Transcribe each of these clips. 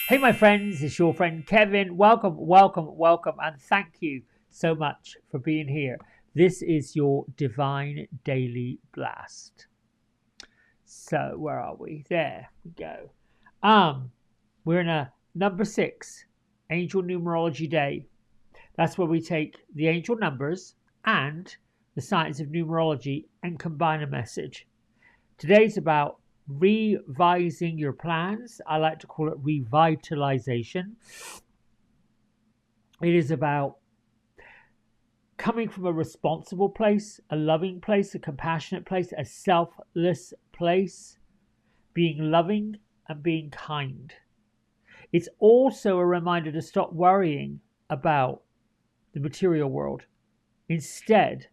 Hey, my friends, it's your friend Kevin. Welcome, welcome, welcome, and thank you so much for being here. This is your Divine Daily Blast. So, where are we? There we go. We're in a number 6 Angel Numerology Day. That's where we take the angel numbers and the science of numerology and combine a message. Today's about revising your plans. I like to call it revitalization. It is about coming from a responsible place, a loving place, a compassionate place, a selfless place, being loving and being kind. It's also a reminder to stop worrying about the material world. Instead,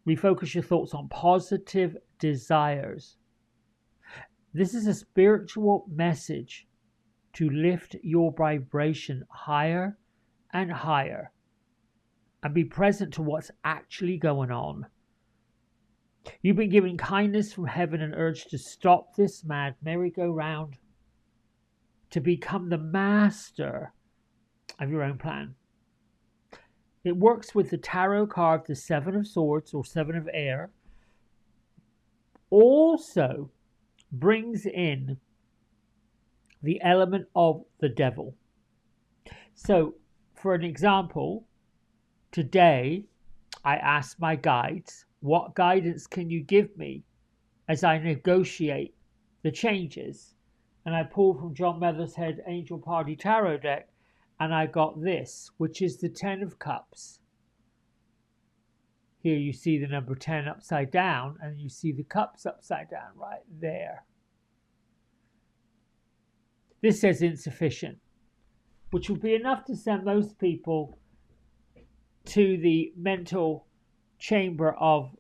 refocus your thoughts on positive desires. This is a spiritual message to lift your vibration higher and higher and be present to what's actually going on. You've been given kindness from heaven and urge to stop this mad merry-go-round, to become the master of your own plan. It works with the tarot card, the Seven of Swords or Seven of Air. Also brings in the element of the devil. So, for an example, today I asked my guides, what guidance can you give me as I negotiate the changes? And I pulled from John Head Angel Party Tarot deck, and I got this, which is the Ten of Cups. Here you see the number 10 upside down, and you see the cups upside down right there. This says insufficient, which would be enough to send most people to the mental chamber of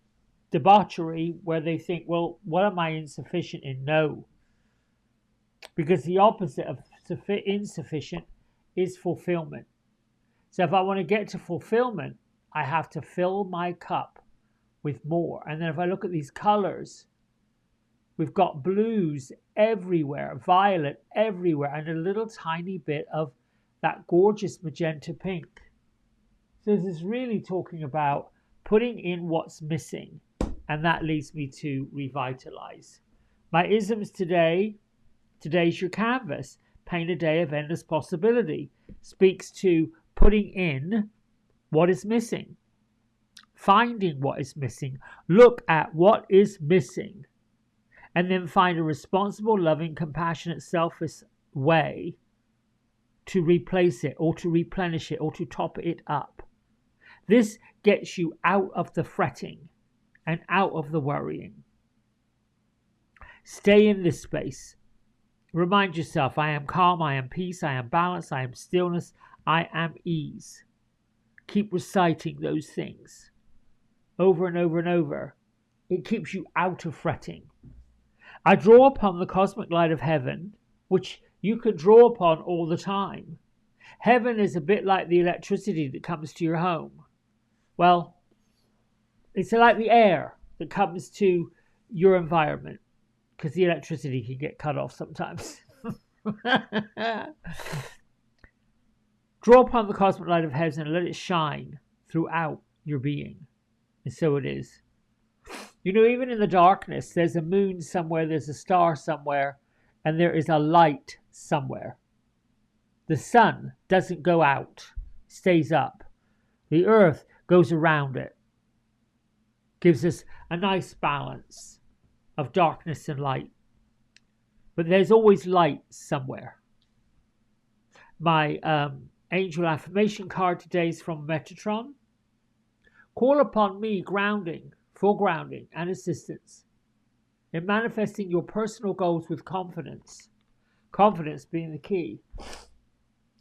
debauchery where they think, well, what am I insufficient in? No. Because the opposite of insufficient is fulfillment. So if I want to get to fulfillment, I have to fill my cup with more. And then if I look at these colors, we've got blues everywhere, violet everywhere, and a little tiny bit of that gorgeous magenta pink. So this is really talking about putting in what's missing, and that leads me to revitalize. My isms today, today's your canvas. Paint a day of endless possibility. Speaks to putting in what is missing, finding what is missing, look at what is missing, and then find a responsible, loving, compassionate, selfless way to replace it or to replenish it or to top it up. This gets you out of the fretting and out of the worrying. Stay in this space. Remind yourself, I am calm, I am peace, I am balance, I am stillness, I am ease. Keep reciting those things over and over and over. It keeps you out of fretting. I draw upon the cosmic light of heaven, which you can draw upon all the time. Heaven is a bit like the electricity that comes to your home. Well, it's like the air that comes to your environment, because the electricity can get cut off sometimes. Draw upon the cosmic light of heaven and let it shine throughout your being. And so it is. You know, even in the darkness, there's a moon somewhere, there's a star somewhere, and there is a light somewhere. The sun doesn't go out, stays up. The earth goes around it. Gives us a nice balance of darkness and light. But there's always light somewhere. My angel affirmation card today is from Metatron. Call upon me for grounding and assistance in manifesting your personal goals with confidence. Confidence being the key.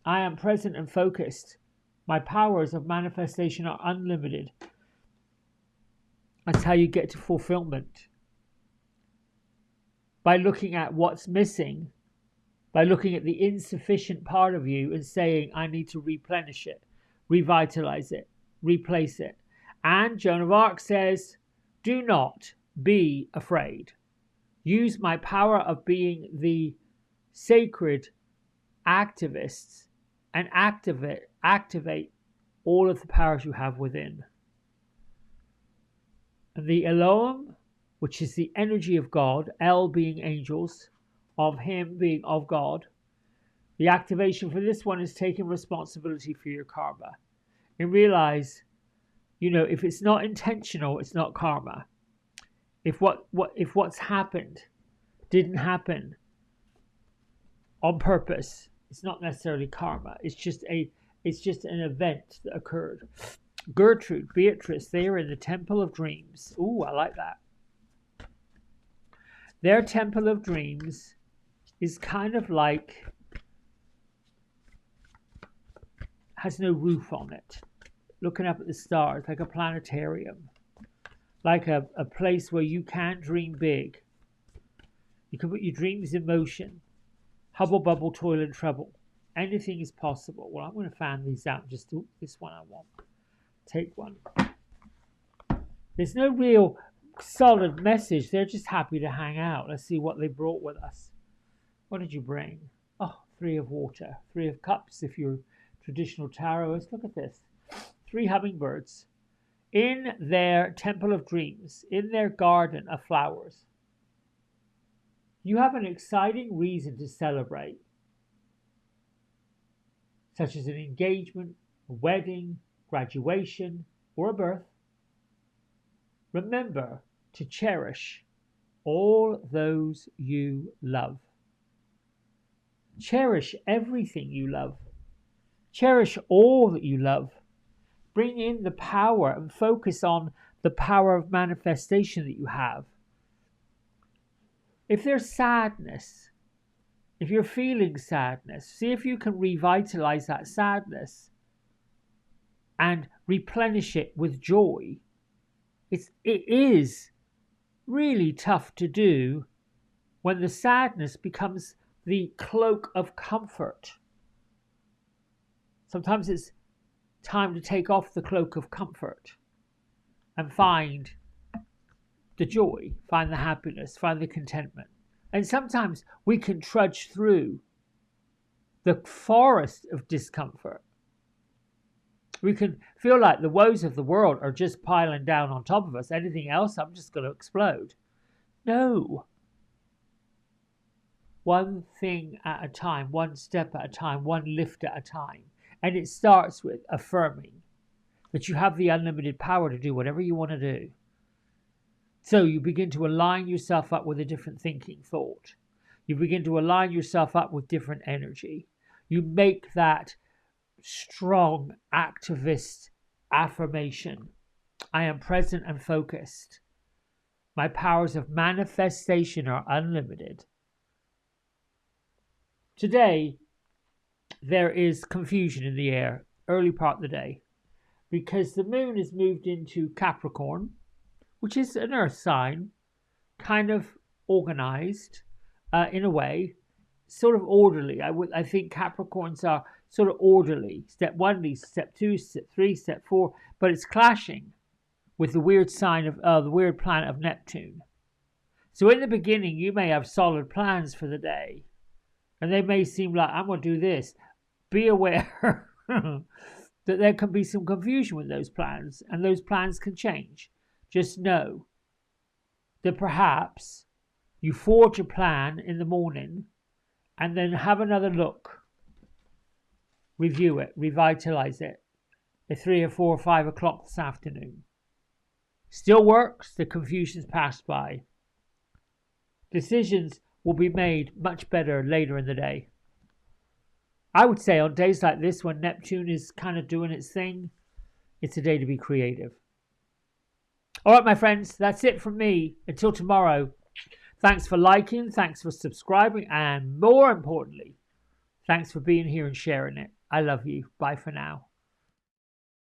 I am present and focused. My powers of manifestation are unlimited. That's how you get to fulfillment. By looking at what's missing, by looking at the insufficient part of you and saying, I need to replenish it, revitalize it, replace it. And Joan of Arc says, do not be afraid. Use my power of being the sacred activists and activate all of the powers you have within. And the Elohim, which is the energy of God, El being angels, of Him being of God, the activation for this one is taking responsibility for your karma. And realize, if it's not intentional, it's not karma. If what's happened didn't happen on purpose, it's not necessarily karma. It's just an event that occurred. Gertrude, Beatrice, they are in the Temple of Dreams. Ooh, I like that. Their Temple of Dreams is kind of like, has no roof on it. Looking up at the stars, like a planetarium. Like a place where you can dream big. You can put your dreams in motion. Hubble, bubble, toil and trouble. Anything is possible. Well, I'm going to fan these out. Just do this one I want. Take one. There's no real solid message. They're just happy to hang out. Let's see what they brought with us. What did you bring? Oh, 3 of water. 3 of cups if you're traditional tarotists. Look at this. 3 hummingbirds. In their temple of dreams. In their garden of flowers. You have an exciting reason to celebrate. Such as an engagement, a wedding, graduation, or a birth. Remember to cherish all those you love. Cherish everything you love. Cherish all that you love. Bring in the power and focus on the power of manifestation that you have. If there's sadness, if you're feeling sadness, see if you can revitalize that sadness and replenish it with joy. It is really tough to do when the sadness becomes the cloak of comfort. Sometimes it's time to take off the cloak of comfort and find the joy, find the happiness, find the contentment. And sometimes we can trudge through the forest of discomfort. We can feel like the woes of the world are just piling down on top of us. Anything else, I'm just going to explode. No. One thing at a time, one step at a time, one lift at a time. And it starts with affirming that you have the unlimited power to do whatever you want to do. So you begin to align yourself up with a different thinking thought. You begin to align yourself up with different energy. You make that strong activist affirmation. I am present and focused. My powers of manifestation are unlimited. Today, there is confusion in the air, early part of the day, because the moon has moved into Capricorn, which is an earth sign, kind of organized in a way, sort of orderly. I think Capricorns are sort of orderly. Step 1 leads step 2, step 3, step 4, but it's clashing with the weird sign of the weird planet of Neptune. So in the beginning, you may have solid plans for the day, and they may seem like, I'm going to do this. Be aware that there can be some confusion with those plans, and those plans can change. Just know that perhaps you forge a plan in the morning and then have another look, review it, revitalize it at 3 or 4 or 5 o'clock this afternoon. Still works, the confusion's passed by. Decisions will be made much better later in the day. I would say on days like this when Neptune is kind of doing its thing, it's a day to be creative. All right, my friends, that's it from me. Until tomorrow, thanks for liking, thanks for subscribing, and more importantly, thanks for being here and sharing it. I love you. Bye for now.